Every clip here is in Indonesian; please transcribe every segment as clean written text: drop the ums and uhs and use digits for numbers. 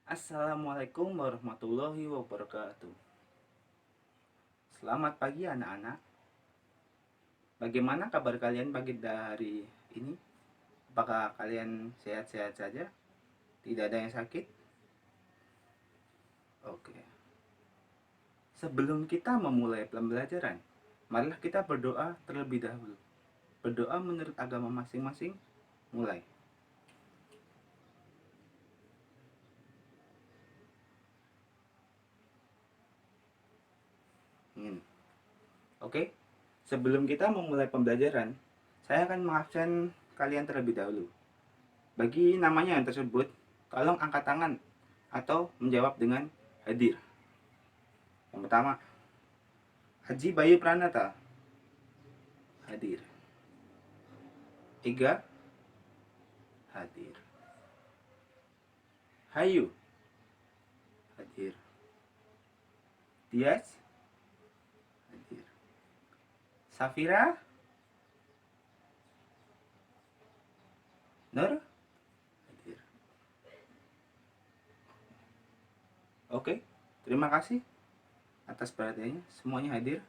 Assalamualaikum warahmatullahi wabarakatuh. Selamat pagi anak-anak. Bagaimana kabar kalian pagi dari ini? Apakah kalian sehat-sehat saja? Tidak ada yang sakit? Oke. Sebelum kita memulai pembelajaran, marilah kita berdoa terlebih dahulu. Berdoa menurut agama masing-masing. Mulai. Oke. Sebelum kita memulai pembelajaran, saya akan mengabsen kalian terlebih dahulu. Bagi namanya yang tersebut, tolong angkat tangan atau menjawab dengan hadir. Yang pertama, Haji Bayu Pranata. Hadir. Ega. Hadir. Hayu. Hadir. Dias. Hadir. Safira. Nur. Hadir. Oke, terima kasih atas perhatiannya. Semuanya hadir.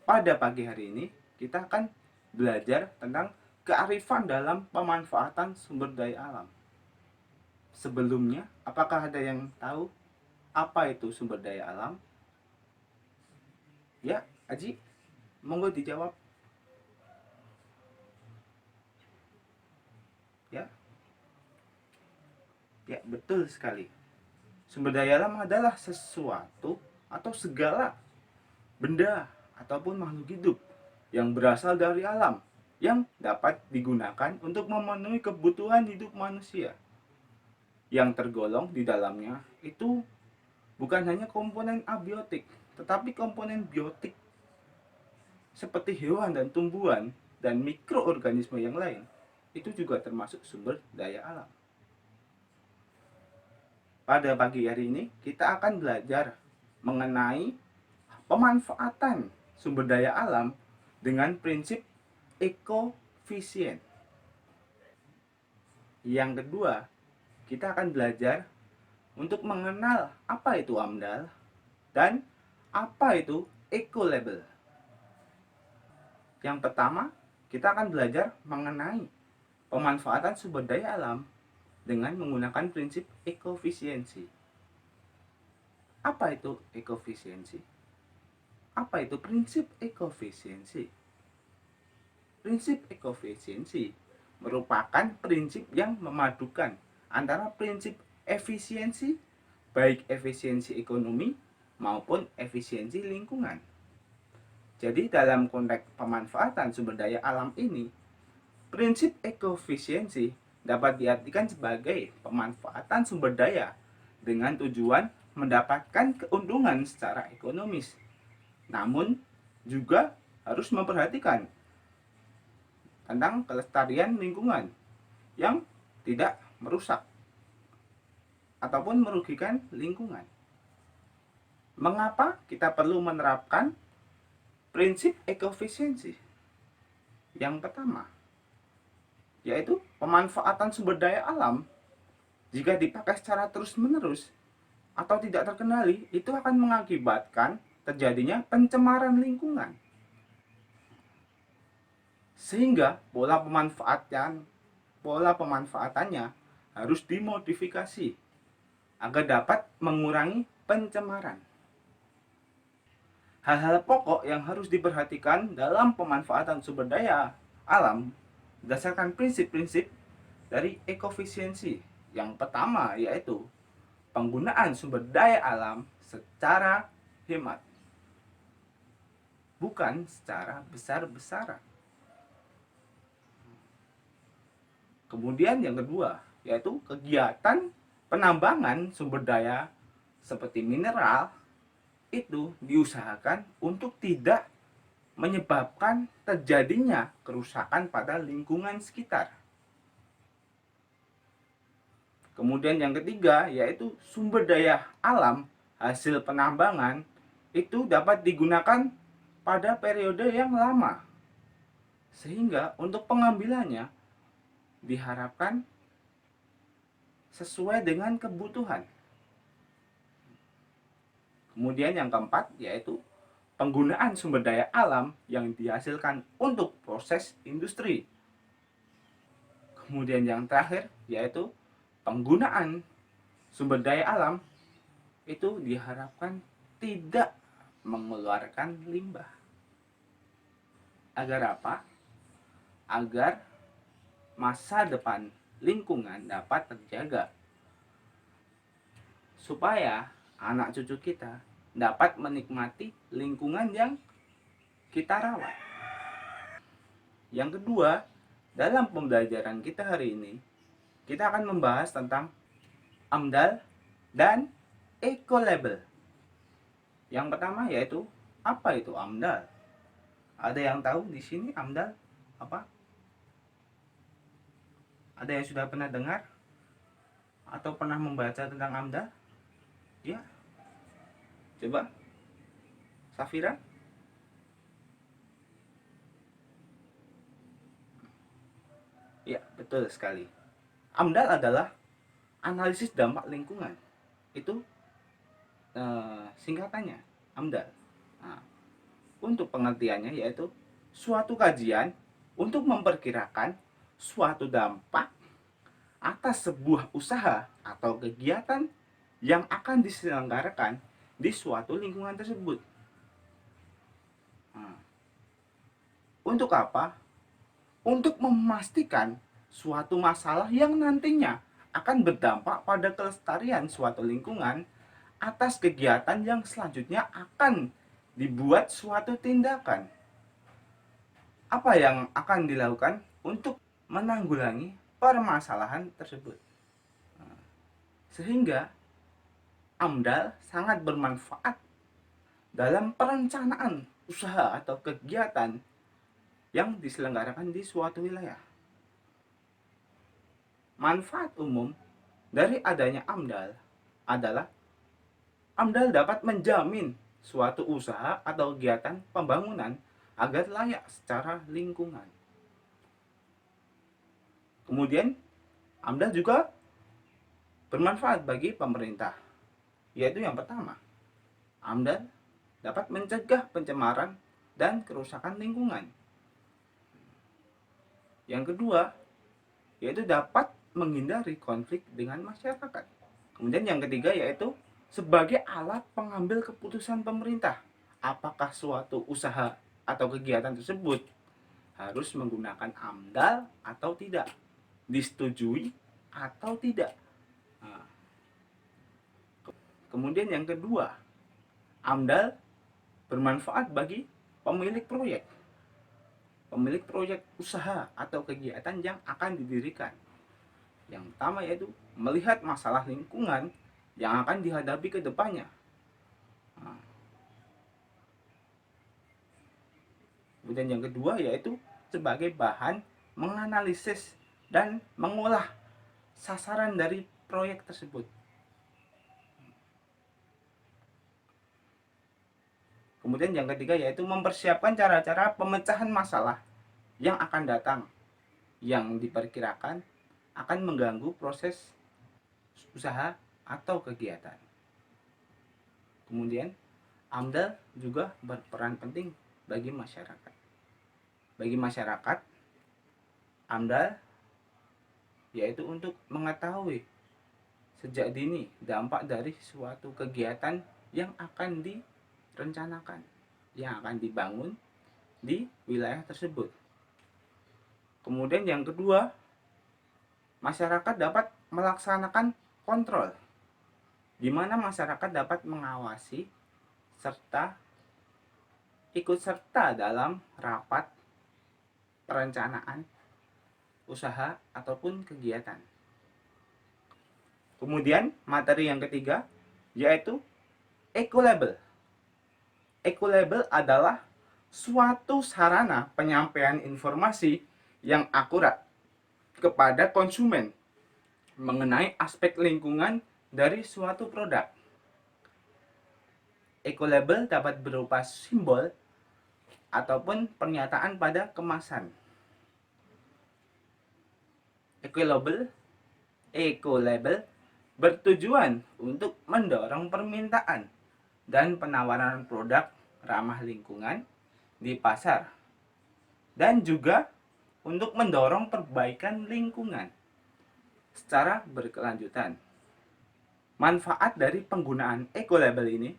Pada pagi hari ini, kita akan belajar tentang kearifan dalam pemanfaatan sumber daya alam. Sebelumnya, apakah ada yang tahu apa itu sumber daya alam? Ya, Aji, monggo dijawab. Ya, ya betul sekali. Sumber daya alam adalah sesuatu atau segala benda ataupun makhluk hidup yang berasal dari alam yang dapat digunakan untuk memenuhi kebutuhan hidup manusia. Yang tergolong di dalamnya itu bukan hanya komponen abiotik, tetapi komponen biotik seperti hewan dan tumbuhan dan mikroorganisme yang lain. Itu juga termasuk sumber daya alam. Pada pagi hari ini kita akan belajar mengenai pemanfaatan sumber daya alam dengan prinsip ekofisien. Yang kedua, kita akan belajar untuk mengenal apa itu AMDAL dan apa itu eco-label. Yang pertama, kita akan belajar mengenai pemanfaatan sumber daya alam dengan menggunakan prinsip ekofisiensi. Apa itu ekofisiensi? Apa itu prinsip ekofisiensi? Prinsip ekofisiensi merupakan prinsip yang memadukan antara prinsip efisiensi, baik efisiensi ekonomi maupun efisiensi lingkungan. Jadi dalam konteks pemanfaatan sumber daya alam ini, prinsip ekofisiensi dapat diartikan sebagai pemanfaatan sumber daya dengan tujuan mendapatkan keuntungan secara ekonomis. Namun juga harus memperhatikan tentang kelestarian lingkungan yang tidak merusak ataupun merugikan lingkungan. Mengapa kita perlu menerapkan prinsip ekofisiensi? Yang pertama, yaitu pemanfaatan sumber daya alam jika dipakai secara terus-menerus atau tidak terkendali, itu akan mengakibatkan terjadinya pencemaran lingkungan. Sehingga pola pemanfaatannya harus dimodifikasi agar dapat mengurangi pencemaran. Hal-hal pokok yang harus diperhatikan dalam pemanfaatan sumber daya alam berdasarkan prinsip-prinsip dari ekofisiensi. Yang pertama yaitu penggunaan sumber daya alam secara hemat, bukan secara besar-besaran. Kemudian yang kedua yaitu kegiatan penambangan sumber daya seperti mineral itu diusahakan untuk tidak menyebabkan terjadinya kerusakan pada lingkungan sekitar. Kemudian yang ketiga yaitu sumber daya alam hasil penambangan itu dapat digunakan pada periode yang lama. Sehingga untuk pengambilannya diharapkan sesuai dengan kebutuhan. Kemudian yang keempat yaitu penggunaan sumber daya alam yang dihasilkan untuk proses industri. Kemudian yang terakhir yaitu penggunaan sumber daya alam itu diharapkan tidak mengeluarkan limbah. Agar apa? Agar masa depan lingkungan dapat terjaga. Supaya anak cucu kita dapat menikmati lingkungan yang kita rawat. Yang kedua, dalam pembelajaran kita hari ini, kita akan membahas tentang AMDAL dan eco-label. Yang pertama yaitu, apa itu AMDAL? Ada yang tahu di sini AMDAL apa? Ada yang sudah pernah dengar atau pernah membaca tentang AMDAL? Ya, coba Safira. Ya, betul sekali. AMDAL adalah analisis dampak lingkungan. Itu singkatannya AMDAL. Nah, untuk pengertiannya yaitu suatu kajian untuk memperkirakan suatu dampak atas sebuah usaha atau kegiatan yang akan diselenggarakan di suatu lingkungan tersebut. Nah, untuk apa? Untuk memastikan suatu masalah yang nantinya akan berdampak pada kelestarian suatu lingkungan atas kegiatan yang selanjutnya akan dibuat suatu tindakan. Apa yang akan dilakukan untuk menanggulangi permasalahan tersebut? Sehingga AMDAL sangat bermanfaat dalam perencanaan usaha atau kegiatan yang diselenggarakan di suatu wilayah. Manfaat umum dari adanya AMDAL adalah AMDAL dapat menjamin suatu usaha atau kegiatan pembangunan agar layak secara lingkungan. Kemudian, AMDAL juga bermanfaat bagi pemerintah, yaitu yang pertama, AMDAL dapat mencegah pencemaran dan kerusakan lingkungan. Yang kedua, yaitu dapat menghindari konflik dengan masyarakat. Kemudian yang ketiga yaitu sebagai alat pengambil keputusan pemerintah, apakah suatu usaha atau kegiatan tersebut harus menggunakan AMDAL atau tidak, disetujui atau tidak. Nah, kemudian yang kedua, AMDAL bermanfaat bagi pemilik proyek. Pemilik proyek usaha atau kegiatan yang akan didirikan. Yang pertama yaitu melihat masalah lingkungan yang akan dihadapi ke depannya. Nah, kemudian yang kedua yaitu sebagai bahan menganalisis dan mengolah sasaran dari proyek tersebut. Kemudian yang ketiga yaitu mempersiapkan cara-cara pemecahan masalah yang akan datang, yang diperkirakan akan mengganggu proses usaha atau kegiatan. Kemudian AMDAL juga berperan penting bagi masyarakat. Bagi masyarakat, AMDAL yaitu untuk mengetahui sejak dini dampak dari suatu kegiatan yang akan direncanakan, yang akan dibangun di wilayah tersebut. Kemudian yang kedua, masyarakat dapat melaksanakan kontrol, di mana masyarakat dapat mengawasi serta ikut serta dalam rapat perencanaan usaha ataupun kegiatan. Kemudian materi yang ketiga yaitu eco-label. Eco-label adalah suatu sarana penyampaian informasi yang akurat kepada konsumen mengenai aspek lingkungan dari suatu produk. Eco-label dapat berupa simbol ataupun pernyataan pada kemasan. Eco-label Eco-label bertujuan untuk mendorong permintaan dan penawaran produk ramah lingkungan di pasar, dan juga untuk mendorong perbaikan lingkungan secara berkelanjutan. Manfaat dari penggunaan eco-label ini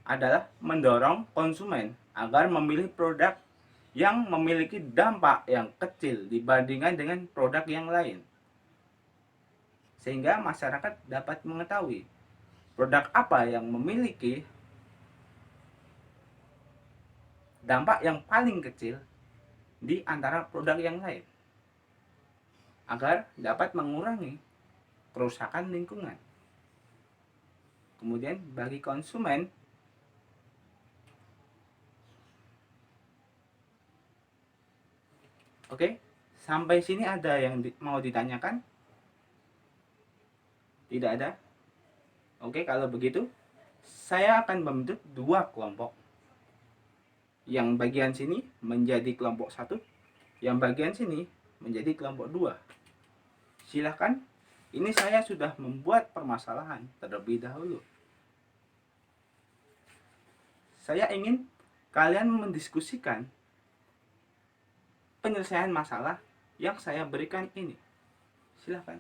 adalah mendorong konsumen agar memilih produk yang memiliki dampak yang kecil dibandingkan dengan produk yang lain, sehingga masyarakat dapat mengetahui produk apa yang memiliki dampak yang paling kecil di antara produk yang lain, agar dapat mengurangi kerusakan lingkungan. Kemudian bagi konsumen, oke, sampai sini ada yang mau ditanyakan? Tidak ada? Oke, kalau begitu saya akan membentuk dua kelompok. Yang bagian sini menjadi kelompok 1, yang bagian sini menjadi kelompok 2. Silahkan, ini saya sudah membuat permasalahan terlebih dahulu. Saya ingin kalian mendiskusikan penyelesaian masalah yang saya berikan ini. Silahkan.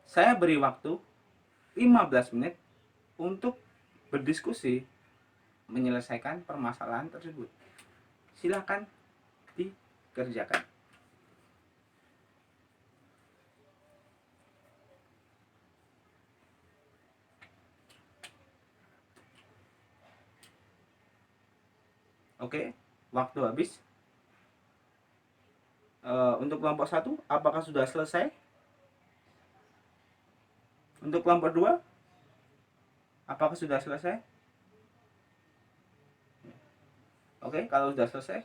Saya beri waktu 15 menit untuk berdiskusi menyelesaikan permasalahan tersebut. Silahkan dikerjakan. Oke, waktu habis. Untuk kelompok 1, apakah sudah selesai? Untuk kelompok 2, apakah sudah selesai? Oke, kalau sudah selesai,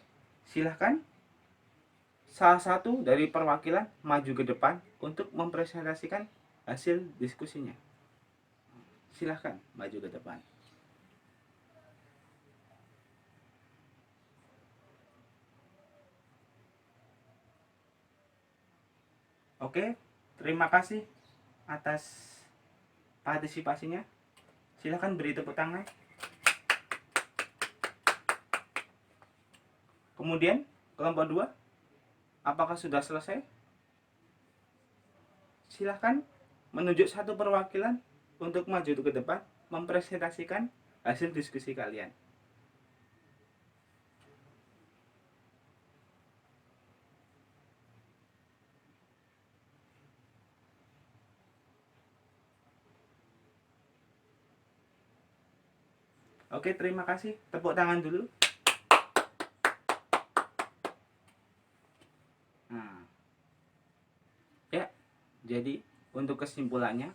silahkan salah satu dari perwakilan maju ke depan untuk mempresentasikan hasil diskusinya. Silahkan maju ke depan. Oke, terima kasih atas partisipasinya. Silahkan beri tepuk tangan. Kemudian kelompok 2, apakah sudah selesai? Silahkan menunjuk satu perwakilan untuk maju ke depan mempresentasikan hasil diskusi kalian. Oke, terima kasih. Tepuk tangan dulu. Nah, ya, jadi untuk kesimpulannya,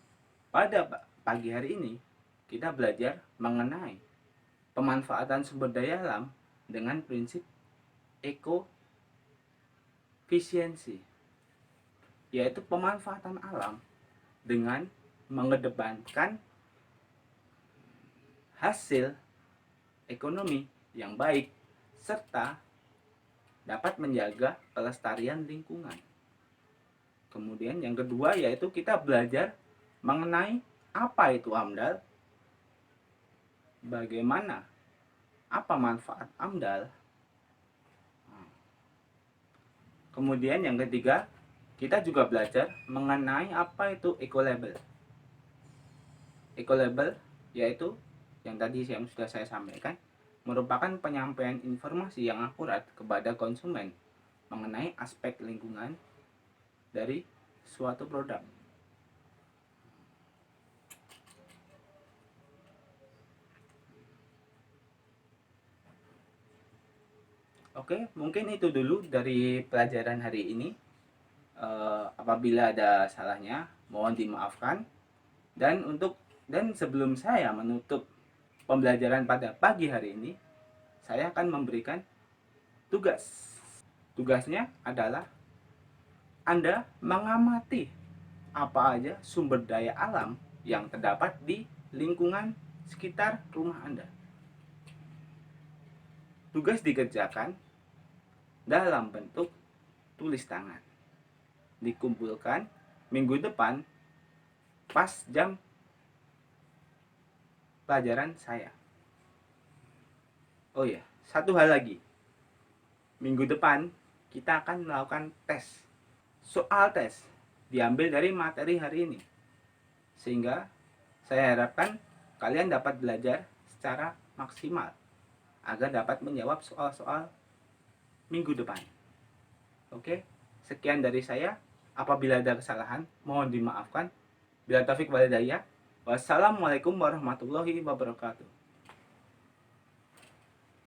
pada pagi hari ini kita belajar mengenai pemanfaatan sumber daya alam dengan prinsip ekofisiensi, yaitu pemanfaatan alam dengan mengedepankan hasil ekonomi yang baik serta dapat menjaga kelestarian lingkungan. Kemudian yang kedua yaitu kita belajar mengenai apa itu AMDAL, bagaimana, apa manfaat AMDAL. Kemudian yang ketiga, kita juga belajar mengenai apa itu eco-label. Eco-label yaitu yang tadi yang sudah saya sampaikan, merupakan penyampaian informasi yang akurat kepada konsumen mengenai aspek lingkungan dari suatu produk. Oke, mungkin itu dulu dari pelajaran hari ini. Apabila ada salahnya, mohon dimaafkan. Dan sebelum saya menutup pembelajaran pada pagi hari ini, saya akan memberikan tugas. Tugasnya adalah Anda mengamati apa aja sumber daya alam yang terdapat di lingkungan sekitar rumah Anda. Tugas dikerjakan dalam bentuk tulis tangan. Dikumpulkan minggu depan pas jam pelajaran saya. Oh ya, satu hal lagi. Minggu depan kita akan melakukan tes. Soal tes diambil dari materi hari ini. Sehingga saya harapkan kalian dapat belajar secara maksimal agar dapat menjawab soal-soal minggu depan. Oke, sekian dari saya. Apabila ada kesalahan, mohon dimaafkan. Bila taufik walhidayah. Wassalamualaikum warahmatullahi wabarakatuh.